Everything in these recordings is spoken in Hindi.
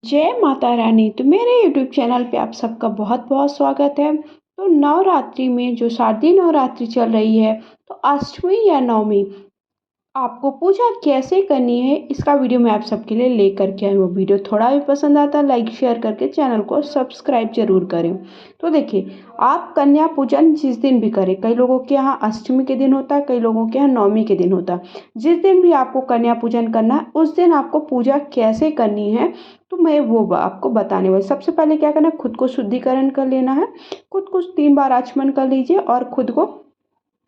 जय माता रानी। तो मेरे यूट्यूब चैनल पे आप सबका बहुत बहुत स्वागत है। तो नवरात्रि में जो शारदीय नवरात्रि चल रही है, तो अष्टमी या नवमी आपको पूजा कैसे करनी है, इसका वीडियो मैं आप सबके लिए लेकर के आई हूँ। वीडियो थोड़ा भी पसंद आता है लाइक शेयर करके चैनल को सब्सक्राइब जरूर करें। तो देखिए, आप कन्या पूजन जिस दिन भी करें, कई लोगों के यहाँ अष्टमी के दिन होता है, कई लोगों के यहाँ नवमी के दिन होता है। जिस दिन भी आपको कन्या पूजन करना है उस दिन आपको पूजा कैसे करनी है, तो मैं वो आपको बताने वाली। सबसे पहले क्या करना है, खुद को शुद्धिकरण कर लेना है। खुद को 3 बार आचमन कर लीजिए और खुद को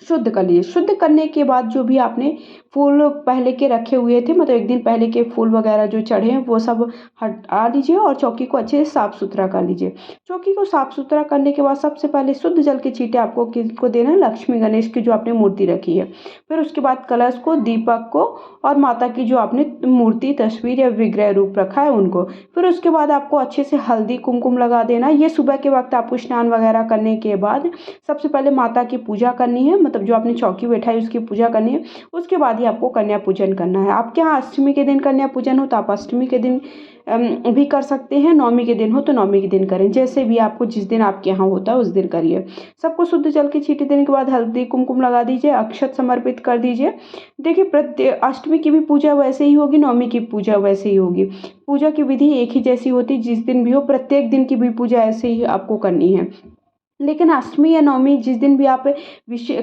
शुद्ध कर लीजिए। शुद्ध करने के बाद जो भी आपने फूल पहले के रखे हुए थे, मतलब एक दिन पहले के फूल वगैरह जो चढ़े हैं वो सब हटा लीजिए और चौकी को अच्छे से साफ सुथरा कर लीजिए। चौकी को साफ सुथरा करने के बाद सबसे पहले शुद्ध जल के छींटे आपको किसको देना है, लक्ष्मी गणेश की जो आपने मूर्ति रखी है। फिर उसके बाद कलश को, दीपक को और माता की जो आपने मूर्ति, तस्वीर या विग्रह रूप रखा है उनको। फिर उसके बाद आपको अच्छे से हल्दी कुमकुम लगा देना। ये सुबह के वक्त आपको स्नान वगैरह करने के बाद सबसे पहले माता की पूजा करनी है, मतलब जो आपने चौकी बैठाई उसकी पूजा करनी है। उसके बाद ही आपको कन्या पूजन करना है। आपके यहाँ अष्टमी के दिन कन्या पूजन हो तो आप अष्टमी के दिन भी कर सकते हैं। नवमी के दिन हो तो नवमी के दिन करें, जैसे भी आपको जिस दिन आपके यहाँ होता है उस दिन करिए। सबको शुद्ध जल की छींटे देने के बाद हल्दी कुमकुम लगा दीजिए, अक्षत समर्पित कर दीजिए। देखिए, प्रत्येक अष्टमी की भी पूजा वैसे ही होगी, नवमी की पूजा वैसे ही होगी। पूजा की विधि एक ही जैसी होती, जिस दिन भी हो प्रत्येक दिन की भी पूजा ऐसे ही आपको करनी है। लेकिन अष्टमी या नवमी जिस दिन भी आप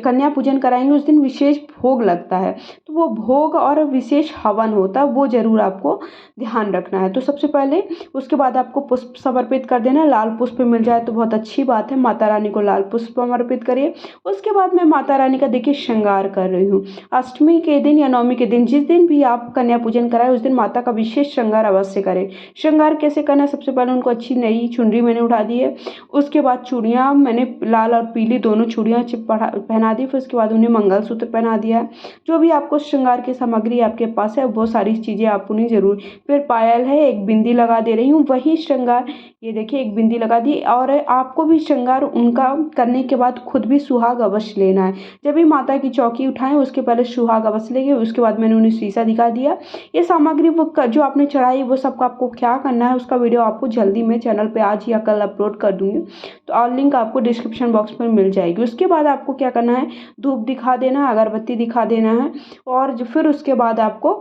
कन्या पूजन कराएंगे उस दिन विशेष भोग लगता है। तो वो भोग और विशेष हवन होता है, वो जरूर आपको ध्यान रखना है। तो सबसे पहले उसके बाद आपको पुष्प समर्पित कर देना है। लाल पुष्प मिल जाए तो बहुत अच्छी बात है, माता रानी को लाल पुष्प समर्पित करिए। उसके बाद मैं माता रानी का देखिए श्रृंगार कर रही हूँ। अष्टमी के दिन या नवमी के दिन जिस दिन भी आप कन्या पूजन कराएं उस दिन माता का विशेष श्रृंगार अवश्य करें। श्रृंगार कैसे करना है, सबसे पहले उनको अच्छी नई चुनरी मैंने उठा दी है। उसके बाद चूड़ियाँ मैंने लाल और पीली दोनों चूड़ियाँ पहना दी। फिर उसके बाद उन्हें मंगलसूत्र पहना दिया। जो भी आपको श्रृंगार की सामग्री आपके पास है वो सारी चीज़ें आप उन्हें जरूर। फिर पायल है, एक बिंदी लगा दे रही हूँ, वही श्रृंगार, ये देखिए एक बिंदी लगा दी। और आपको भी श्रृंगार उनका करने के बाद खुद भी सुहाग अवश्य लेना है। जब भी माता की चौकी उठाएं उसके पहले सुहाग अवश्य लेंगे। उसके बाद मैंने उन्हें शीशा दिखा दिया। ये सामग्री वो जो आपने चढ़ाई वो सबका आपको क्या करना है उसका वीडियो आपको जल्दी मैं चैनल पे आज या कल अपलोड कर दूंगी, तो और लिंक आपको डिस्क्रिप्शन बॉक्स में मिल जाएगी। उसके बाद आपको क्या करना है, धूप दिखा देना है, अगरबत्ती दिखा देना है। और फिर उसके बाद आपको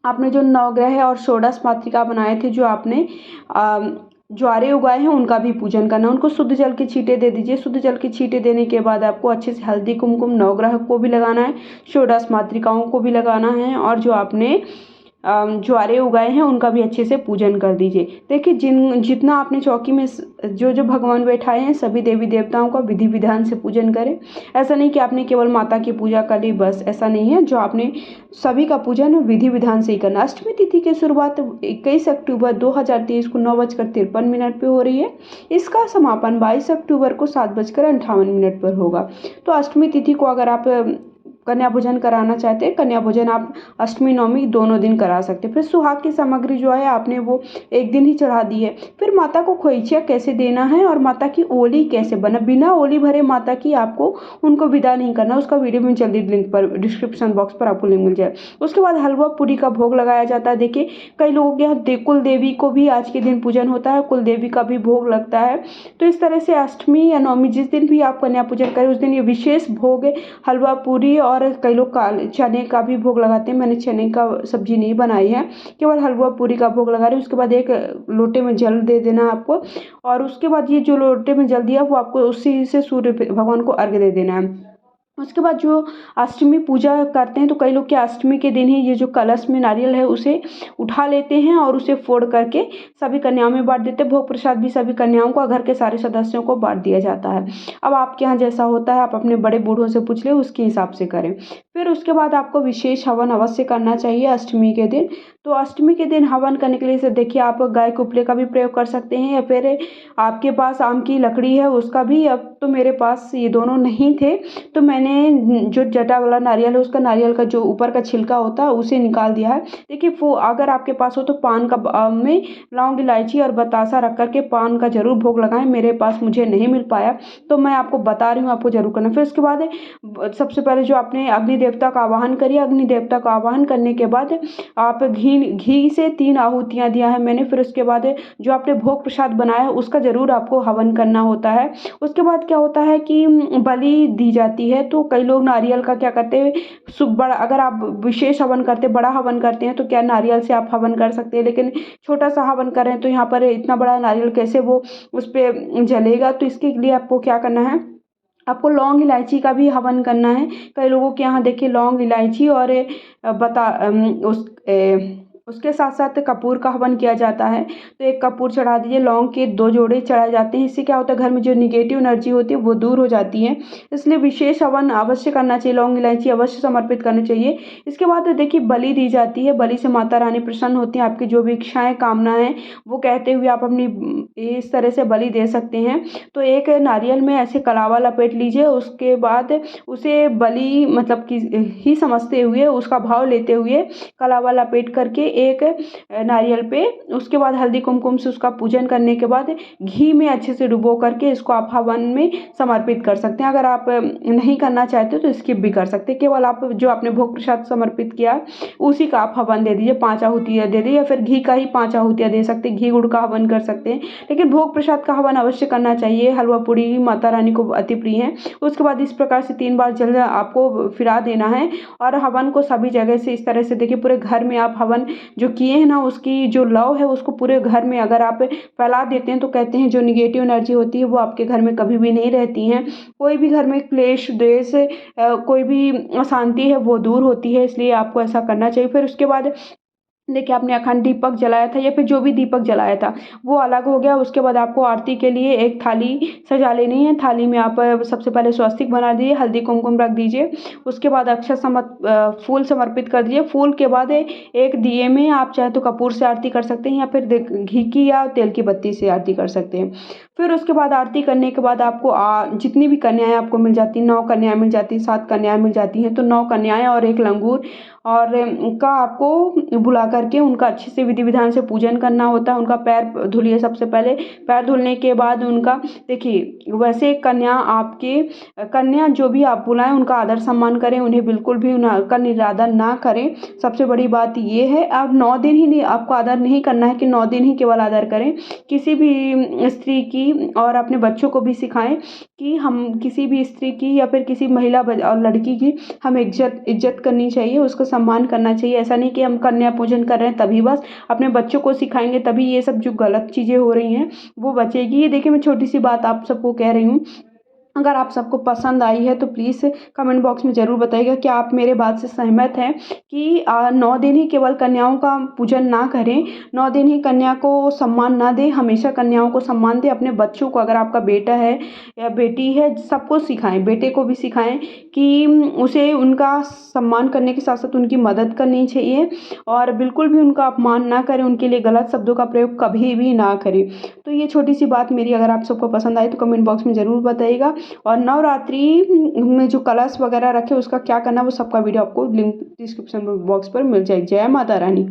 आपने जो नवग्रह और षोडश मातृका बनाए थे, जो आपने ज्वारे उगाए हैं उनका भी पूजन करना। उनको शुद्ध जल के छींटे दे दीजिए। शुद्ध जल के छींटे देने के बाद आपको अच्छे से हल्दी कुमकुम नवग्रह को भी लगाना है, षोडश मातृकाओं को भी लगाना है, और जो आपने ज्वारे उगाए हैं उनका भी अच्छे से पूजन कर दीजिए। देखिए, जितना आपने चौकी में जो जो भगवान बैठाए हैं सभी देवी देवताओं का विधि विधान से पूजन करें। ऐसा नहीं कि आपने केवल माता की पूजा कर ली बस, ऐसा नहीं है। जो आपने सभी का पूजन विधि विधान से ही करना। अष्टमी तिथि की शुरुआत 21 अक्टूबर 2023 को 9:53 पे हो रही है। इसका समापन 22 अक्टूबर को 7:58 पर होगा। तो अष्टमी तिथि को अगर आप कन्या भोजन कराना चाहते हैं, कन्या भोजन आप अष्टमी नवमी दोनों दिन करा सकते हैं। फिर सुहाग की सामग्री जो है आपने वो एक दिन ही चढ़ा दी है। फिर माता को खोइचिया कैसे देना है और माता की ओली कैसे बना, बिना ओली भरे माता की आपको उनको विदा नहीं करना। उसका वीडियो में जल्दी लिंक पर डिस्क्रिप्शन बॉक्स पर आपको लिंक मिल जाए। उसके बाद हलवा पूरी का भोग लगाया जाता है। देखिए, कई लोगों के यहाँ कुल देवी को भी आज के दिन पूजन होता है, कुल देवी का भी भोग लगता है। तो इस तरह से अष्टमी या नवमी जिस दिन भी आप कन्या पूजन करें उस दिन ये विशेष भोग है, हलवा पूरी। और कई लोग काले चने का भी भोग लगाते हैं। मैंने चने का सब्जी नहीं बनाई है, केवल हलवा पूरी का भोग लगा रही हूँ। उसके बाद एक लोटे में जल दे देना आपको, और उसके बाद ये जो लोटे में जल दिया वो आपको उसी से सूर्य भगवान को अर्घ्य दे देना है। उसके बाद जो अष्टमी पूजा करते हैं तो कई लोग क्या अष्टमी के दिन ही ये जो कलश में नारियल है उसे उठा लेते हैं और उसे फोड़ करके सभी कन्याओं में बांट देते हैं। भोग प्रसाद भी सभी कन्याओं को, घर के सारे सदस्यों को बांट दिया जाता है। अब आपके यहाँ जैसा होता है आप अपने बड़े बूढ़ों से पूछ ले, उसके हिसाब से करें। फिर उसके बाद आपको विशेष हवन अवश्य करना चाहिए अष्टमी के दिन। तो अष्टमी के दिन हवन करने के लिए से देखिए, आप गाय के उपले का भी प्रयोग कर सकते हैं, या फिर आपके पास आम की लकड़ी है उसका भी। अब तो मेरे पास ये दोनों नहीं थे तो मैंने जो जटा वाला नारियल है उसका, नारियल का जो ऊपर का छिलका होता है उसे निकाल दिया है। देखिए, वो अगर आपके पास हो तो पान का में लौंग इलायची और बतासा रख करके पान का जरूर भोग लगाएं। मेरे पास मुझे नहीं मिल पाया तो मैं आपको बता रही हूँ, आपको जरूर करना। फिर उसके बाद सबसे पहले जो आपने अग्नि देवता का आवाहन करिए। अग्नि देवता का आवाहन करने के बाद आप घी से 3 आहुतियाँ दिया है मैंने, फिर उसके बाद जो आपने भोग प्रसाद बनाया है उसका ज़रूर आपको हवन करना होता है। उसके बाद क्या होता है कि बलि दी जाती है। तो कई लोग नारियल का क्या करते हैं, बड़ा, अगर आप विशेष हवन करते हैं, बड़ा हवन करते हैं तो क्या नारियल से आप हवन कर सकते हैं, लेकिन छोटा सा हवन कर रहे हैं तो यहाँ पर इतना बड़ा नारियल कैसे वो उस पर जलेगा। तो इसके लिए आपको क्या करना है, आपको लौंग इलायची का भी हवन करना है। कई लोगों के यहाँ देखिए लौंग इलायची और उसके साथ साथ कपूर का हवन किया जाता है। तो एक कपूर चढ़ा दीजिए, लौंग के 2 जोड़े चढ़ाए जाते हैं। इससे क्या होता है, घर में जो निगेटिव एनर्जी होती है वो दूर हो जाती है। इसलिए विशेष हवन अवश्य करना चाहिए, लौंग इलायची अवश्य समर्पित करनी चाहिए। इसके बाद देखिए बलि दी जाती है। बलि से माता रानी प्रसन्न होती हैं, आपकी जो भी इच्छाएं कामनाएं वो कहते हुए आप अपनी इस तरह से बलि दे सकते हैं। तो एक नारियल में ऐसे कलावा लपेट लीजिए, उसके बाद उसे बलि मतलब कि ही समझते हुए, उसका भाव लेते हुए कलावा लपेट करके एक नारियल पे, उसके बाद हल्दी कुमकुम से उसका पूजन करने के बाद घी में अच्छे से डुबो करके इसको आप हवन में समर्पित कर सकते हैं। अगर आप नहीं करना चाहते तो स्किप भी कर सकते हैं। केवल आप जो आपने भोग प्रसाद समर्पित किया उसी का आप हवन दे दीजिए, 5 आहुतियाँ दे दीजिए, या फिर घी का ही 5 आहुतियाँ दे सकते हैं, घी गुड़ का हवन कर सकते हैं। लेकिन भोग प्रसाद का हवन अवश्य करना चाहिए। हलवा पूड़ी माता रानी को अति प्रिय है। उसके बाद इस प्रकार से 3 बार जल आपको फिरा देना है और हवन को सभी जगह से इस तरह से देखिए पूरे घर में आप हवन जो किए हैं ना, उसकी जो लौ है उसको पूरे घर में अगर आप फैला देते हैं तो कहते हैं जो निगेटिव एनर्जी होती है वो आपके घर में कभी भी नहीं रहती हैं। कोई भी घर में क्लेश द्वेष कोई भी अशांति है वो दूर होती है, इसलिए आपको ऐसा करना चाहिए। फिर उसके बाद देखिए आपने अखंड दीपक जलाया था या फिर जो भी दीपक जलाया था वो अलग हो गया। उसके बाद आपको आरती के लिए एक थाली सजा लेनी है। थाली में आप सबसे पहले स्वस्तिक बना दीजिए, हल्दी कुमकुम रख दीजिए। उसके बाद फूल समर्पित कर दीजिए। फूल के बाद एक दिए में आप चाहे तो कपूर से आरती कर सकते हैं या फिर घी की या तेल की बत्ती से आरती कर सकते हैं। फिर उसके बाद आरती करने के बाद आपको जितनी भी कन्याएं आपको मिल जाती, 9 कन्याएं मिल जाती, 7 कन्याएं मिल जाती हैं, तो 9 कन्याएं और एक लंगूर और का आपको बुला करके उनका अच्छे से विधि विधान से पूजन करना होता है। उनका पैर धुलिए सबसे पहले। पैर धुलने के बाद उनका देखिए वैसे कन्या जो भी आप बुलाएं उनका आदर सम्मान करें, उन्हें बिल्कुल भी उनका निरादर ना करें। सबसे बड़ी बात ये है, आप 9 दिन ही नहीं, आपको आदर नहीं करना है कि 9 दिन ही केवल आदर करें। किसी भी स्त्री की और अपने बच्चों को भी सिखाएं कि हम किसी भी स्त्री की या फिर किसी महिला और लड़की की हम इज्जत करनी चाहिए, उसका सम्मान करना चाहिए। ऐसा नहीं कि हम कन्या पूजन कर रहे हैं तभी बस, अपने बच्चों को सिखाएंगे तभी ये सब जो गलत चीज़ें हो रही हैं वो बचेगी। ये देखिए मैं छोटी सी बात आप सबको कह रही हूँ। अगर आप सबको पसंद आई है तो प्लीज़ कमेंट बॉक्स में ज़रूर बताइएगा कि आप मेरे बात से सहमत हैं कि 9 दिन ही केवल कन्याओं का पूजन ना करें, 9 दिन ही कन्या को सम्मान ना दें, हमेशा कन्याओं को सम्मान दें। अपने बच्चों को, अगर आपका बेटा है या बेटी है, सबको सिखाएं, बेटे को भी सिखाएं कि उसे उनका सम्मान करने के साथ साथ उनकी मदद करनी चाहिए और बिल्कुल भी उनका अपमान ना करें, उनके लिए गलत शब्दों का प्रयोग कभी भी ना करें। तो ये छोटी सी बात मेरी अगर आप सबको पसंद आई तो कमेंट बॉक्स में ज़रूर बताइएगा। और नवरात्रि में जो कलश वगैरह रखे उसका क्या करना, वो सबका वीडियो आपको लिंक डिस्क्रिप्शन बॉक्स पर मिल जाएगी। जय माता रानी।